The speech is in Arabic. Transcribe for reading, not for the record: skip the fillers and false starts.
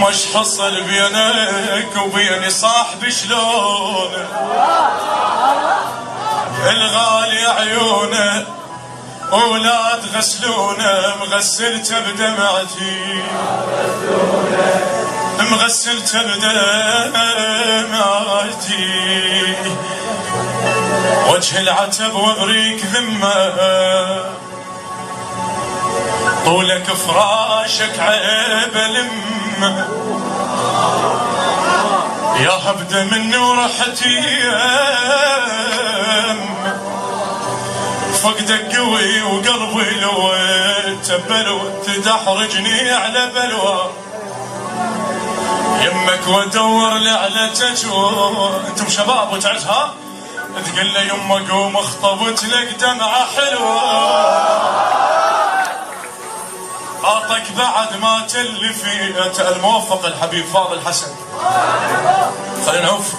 وش حصل بينك وبيني صاحبي شلون الغالي عيونه اولاد غسلونه مغسلته بدمعتي مغسلته بدمعتي وجه العتب وابريك ذمه طولك فراشك عيب لمه يا هبده مني ورحتي فقدك قوي وقلبي لو تبلو تدحرجني على بلوى يمك وادور لعلتك انتم شباب وتعزها تقول لي يمه قوم اخطبت لك دمعه حلوه اعطك بعد ما تلفي الموفق الحبيب فاضل حسن خلينا نعوف